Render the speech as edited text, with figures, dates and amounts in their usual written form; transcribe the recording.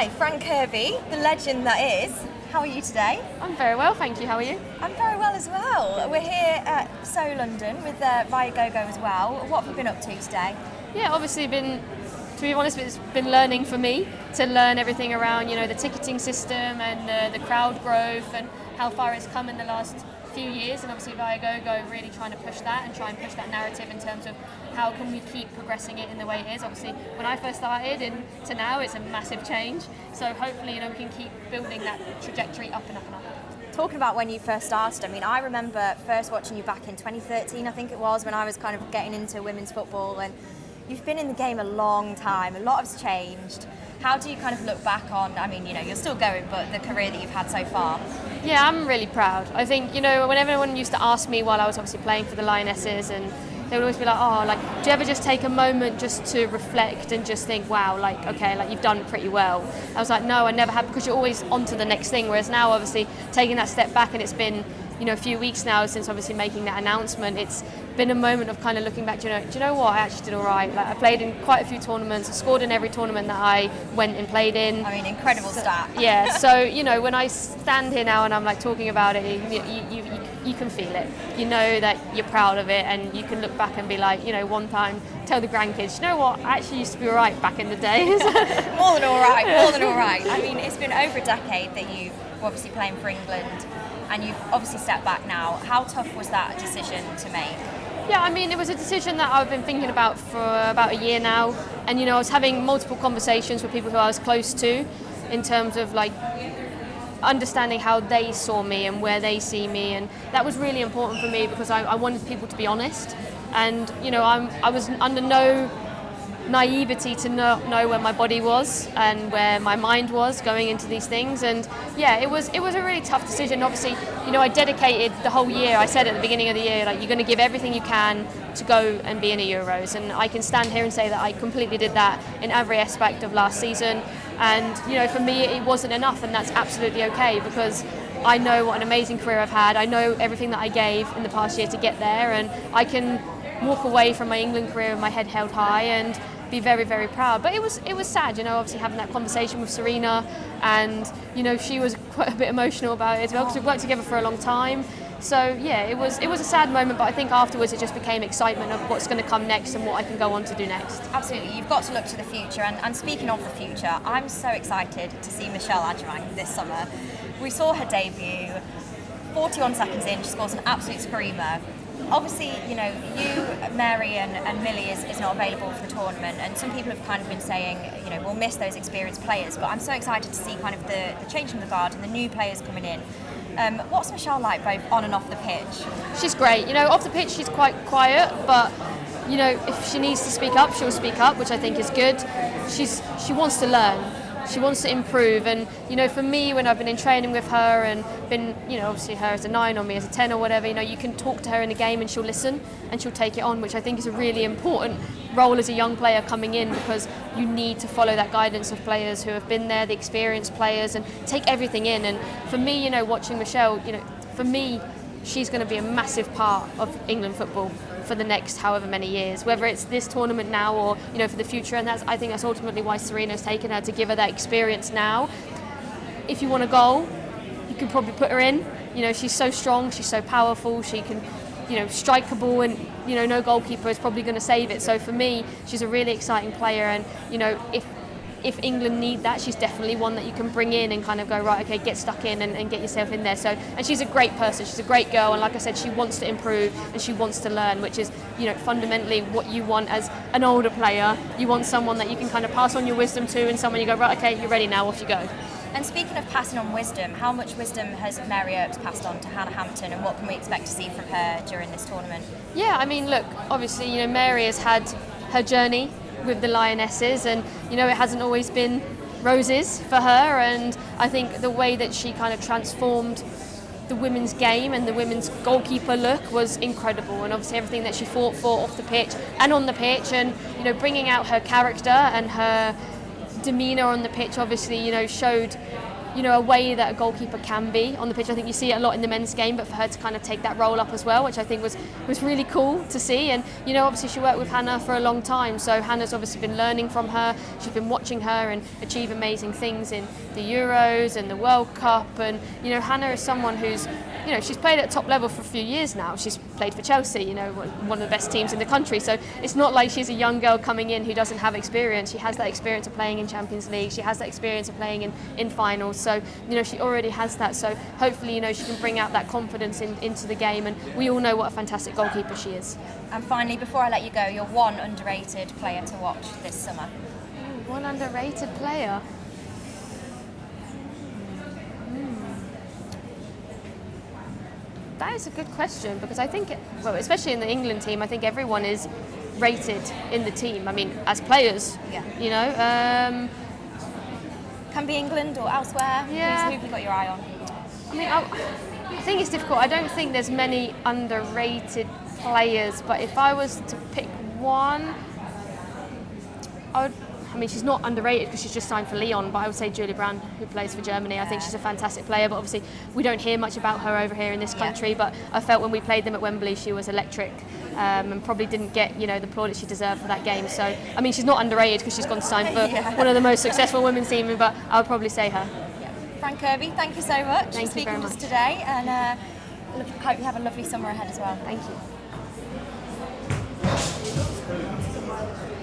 Hi, Fran Kirby, the legend that is. How are you today? I'm very well, thank you. How are you? I'm very well as well. We're here at So London with Viagogo as well. What have you been up to today? Yeah, obviously to be honest, it's been learning for me to learn everything around, the ticketing system and the crowd growth and how far it's come in the last few years, and obviously Viagogo really trying to push that and try and push that narrative in terms of how can we keep progressing it in the way it is. Obviously, when I first started to now, it's a massive change. So hopefully, we can keep building that trajectory up and up and up. Talking about when you first started, I remember first watching you back in 2013, I think it was, when I was kind of getting into women's football, and you've been in the game a long time, a lot has changed. How do you kind of look back on, you're still going, but the career that you've had so far? Yeah, I'm really proud. I think, when everyone used to ask me while I was obviously playing for the Lionesses, and they would always be like, do you ever just take a moment just to reflect and just think, wow, you've done pretty well? I was like, no, I never have, because you're always on to the next thing, whereas now obviously taking that step back, and it's been a few weeks now since obviously making that announcement, it's been a moment of kind of looking back, do you know what, I actually did all right. I played in quite a few tournaments, I scored in every tournament that I went and played in. Incredible stat. Yeah, so, when I stand here now and I'm talking about it, you can feel it. You know that you're proud of it, and you can look back and be one time, tell the grandkids, you know what, I actually used to be all right back in the days. More than all right. It's been over a decade that you were obviously playing for England, and you've obviously stepped back now. How tough was that decision to make? Yeah, it was a decision that I've been thinking about for about a year now, and I was having multiple conversations with people who I was close to in terms of understanding how they saw me and where they see me, and that was really important for me because I wanted people to be honest, and I was under no naivety to not know where my body was and where my mind was going into these things. And yeah, it was a really tough decision. Obviously, I dedicated the whole year. I said at the beginning of the year, you're going to give everything you can to go and be in a Euros, and I can stand here and say that I completely did that in every aspect of last season. And for me, it wasn't enough, and that's absolutely okay, because I know what an amazing career I've had. I know everything that I gave in the past year to get there, and I can walk away from my England career with my head held high and be very, very proud. But it was sad, obviously having that conversation with SARINA, and she was quite a bit emotional about it as well, because we've worked together for a long time. So yeah, it was a sad moment, but I think afterwards it just became excitement of what's going to come next and what I can go on to do next. Absolutely, you've got to look to the future, and speaking of the future, I'm so excited to see Michelle Agyemang this summer. We saw her debut, 41 seconds in, she scores an absolute screamer. Obviously, you, Mary and Millie is not available for the tournament, and some people have kind of been saying, we'll miss those experienced players, but I'm so excited to see kind of the change in the guard and the new players coming in. What's Michelle like both on and off the pitch? She's great. Off the pitch she's quite quiet, but if she needs to speak up, she'll speak up, which I think is good. She wants to learn. She wants to improve, and for me, when I've been in training with her and been, obviously her as a 9 or me as a 10 or whatever, you can talk to her in a game and she'll listen and she'll take it on, which I think is a really important role as a young player coming in, because you need to follow that guidance of players who have been there, the experienced players, and take everything in. And for me, watching Michelle, for me, she's going to be a massive part of England football for the next however many years, whether it's this tournament now or for the future. And I think that's ultimately why SARINA's taken her, to give her that experience now. If you want a goal, you can probably put her in. She's so strong, she's so powerful, she can strike a ball, and no goalkeeper is probably going to save it. So for me, she's a really exciting player, and if England need that, she's definitely one that you can bring in and kind of go, right, okay, get stuck in and get yourself in there. So, and she's a great person, she's a great girl, and like I said, she wants to improve and she wants to learn, which is, fundamentally what you want as an older player. You want someone that you can kind of pass on your wisdom to, and someone you go, right, okay, you're ready now, off you go. And speaking of passing on wisdom, how much wisdom has Mary Earps passed on to Hannah Hampton, and what can we expect to see from her during this tournament? Yeah, look, obviously, Mary has had her journey with the Lionesses, and it hasn't always been roses for her, and I think the way that she kind of transformed the women's game and the women's goalkeeper look was incredible, and obviously everything that she fought for off the pitch and on the pitch, and bringing out her character and her demeanour on the pitch, obviously showed a way that a goalkeeper can be on the pitch. I think you see it a lot in the men's game, but for her to kind of take that role up as well, which I think was really cool to see. And obviously she worked with Hannah for a long time, so Hannah's obviously been learning from her. She's been watching her and achieve amazing things in the Euros and the World Cup. And Hannah is someone who's she's played at top level for a few years now. She's played for Chelsea, one of the best teams in the country. So it's not like she's a young girl coming in who doesn't have experience. She has that experience of playing in Champions League. She has that experience of playing in finals. So, she already has that. So hopefully, she can bring out that confidence into the game. And we all know what a fantastic goalkeeper she is. And finally, before I let you go, you're one underrated player to watch this summer. One underrated player? That is a good question, because I think, especially in the England team, I think everyone is rated in the team. I mean, as players, Can be England or elsewhere. Yeah. Who have you got your eye on? I mean, I think it's difficult. I don't think there's many underrated players, but if I was to pick one, she's not underrated because she's just signed for Lyon, but I would say Julie Brand, who plays for Germany. I think she's a fantastic player, but obviously we don't hear much about her over here in this country, but I felt when we played them at Wembley she was electric, and probably didn't get the plaudits she deserved for that game. So she's not underrated because she's gone to sign for one of the most successful women's teams, but I would probably say her. Fran Kirby, thank you so much for speaking to us today, and hope you have a lovely summer ahead as well. Thank you.